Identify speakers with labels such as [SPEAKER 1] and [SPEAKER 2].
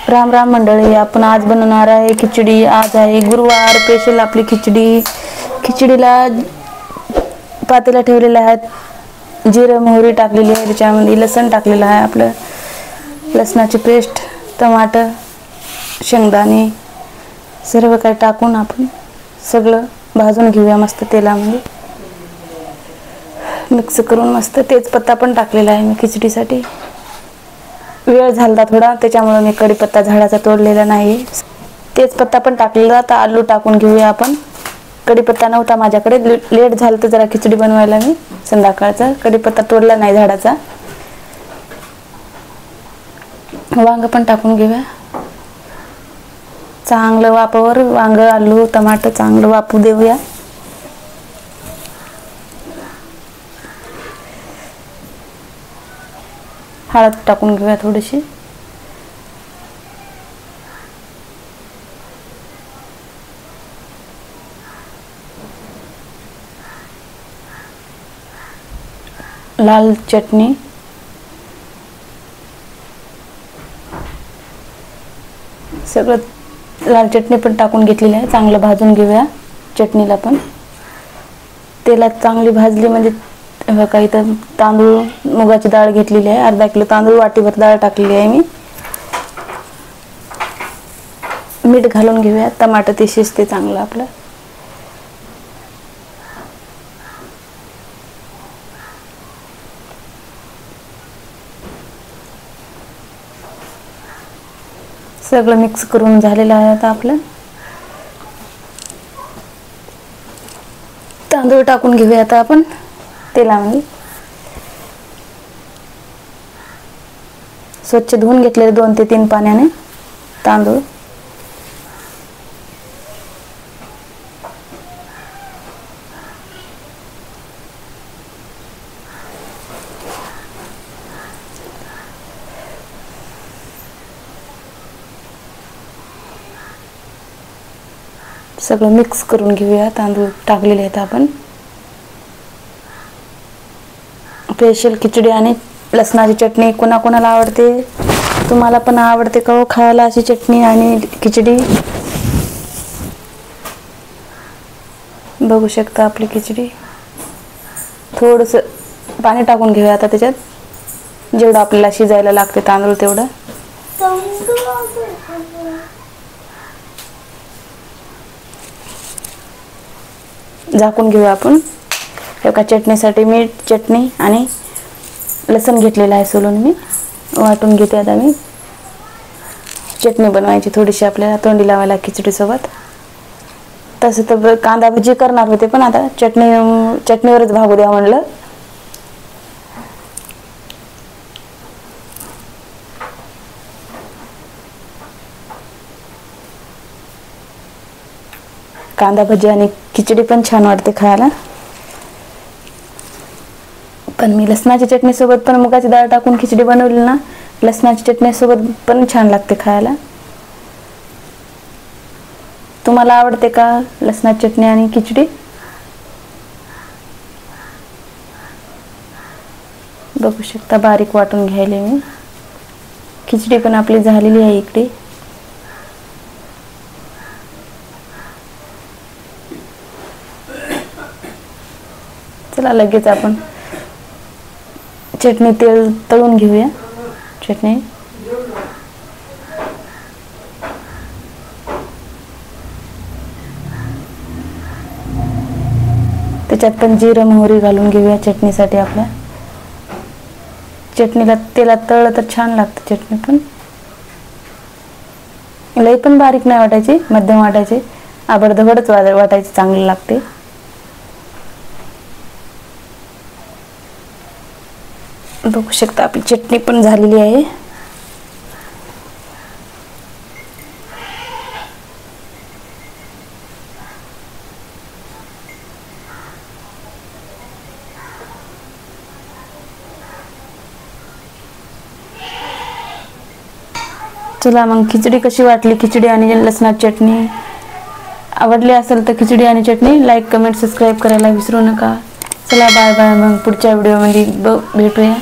[SPEAKER 1] राम राम मंडळी, आपण आज बनवणार आहे खिचडी। आज आहे गुरुवार, स्पेशल आपली खिचडी। खिचडीला पातेला ठेवलेला आहे, जिरे मोहरी टाकलेली आहे, त्याच्यामध्ये लसण टाकलेलं आहे, आपलं लसणाची पेस्ट, टमाटर, शेंगदाणे सर्व काही टाकून आपण सगळं भाजून घेऊया मस्त तेलामध्ये। मिक्स करून मस्त तेजपत्ता पण टाकलेला आहे मी खिचडीसाठी। वेळ झाला थोडा, त्याच्यामुळे मी कढीपत्ता झाडाचा तोडलेला नाही। तेजपत्ता पण टाकलेला, तर आलू टाकून घेऊया आपण। कढीपत्ता नव्हता माझ्याकडे, लेट झालं तर जरा खिचडी बनवायला मी संध्याकाळचा, कढीपत्ता तोडला नाही झाडाचा। वांग पण टाकून घेऊया चांगलं, वाफावर वांग, आलू, टमाटर चांगलं वाफू देऊया। हळद टाकून घेऊया थोडीशी, लाल चटणी, सगळं लाल चटणी पण टाकून घेतलेली आहे। चांगलं भाजून घेऊया चटणीला पण। तेलात चांगली भाजली म्हणजे काही तर तांदूळ, मुगाची डाळ घेतलेली आहे, अर्धा किलो तांदूळ, वाटीभर डाळ टाकलेली आहे मी। मीठ घालून घेऊया, टमाटर ते शिजते चांगलं आपलं। सगळं मिक्स करून झालेलं आहे आता आपलं। तांदूळ टाकून घेऊया आता आपण तेलामध्ये। स्वच्छ धुवून घेतलेले 2 ते 3 पाण्याने तांदूळ। सगळं मिक्स करून घेऊया, तांदूळ टाकलेले आहेत आपण। स्पेशल खिचडी आणि लसणाची चटणी कोणाकोणाला आवडते, तुम्हाला पण आवडते का हो खायला अशी चटणी आणि खिचडी? बघू शकता आपली खिचडी। थोडंसं पाणी टाकून घेऊया आता त्याच्यात, जेवढं आपल्याला शिजायला लागते तांदूळ तेवढं। झाकून घेऊया आपण। एका चटणीसाठी मीठ, चटणी आणि लसण घेतलेलं आहे सोलून, मी वाटून घेते आता मी। चटणी बनवायची थोडीशी आपल्याला तोंडी लावायला खिचडी सोबत। तसं तर कांदा भजी करणार होते, पण आता चटणीवरच भागू द्या म्हणलं। कांदा भजी आणि खिचडी पण छान वाटते खायला, पण मी लसणाची चटणी सोबत पण मुगाची डाळ टाकून खिचडी बनवली ना, लसणाची चटणी सोबत पण छान लागते खायला। तुम्हाला आवडते का लसणाची चटणी आणि खिचडी? बघू शकता बारीक वाटून घ्यायले मी। खिचडी पण आपली झालेली आहे इकडे। चला लगेच आपण चटणी तेल तळून घेऊया। चटणी त्याच्यात पण जिरे मोहरी घालून घेऊया चटणीसाठी आपल्या। चटणीला तेलात तळलं तर छान लागते चटणी पण। लई पण बारीक नाही वाटायची, मध्यम वाटायची, आबडधबडच वाटायची, चांगली लागते। बघू शकता आपली चटणी पण झालेली आहे। चला मग खिचडी कशी वाटली, खिचडी आणि लसणाची चटणी आवडली असेल तर खिचडी आणि चटणी लाईक, कमेंट, सबस्क्राईब करायला विसरू नका। चला बाय बाय, मग पुढच्या व्हिडिओमध्ये भेटूया।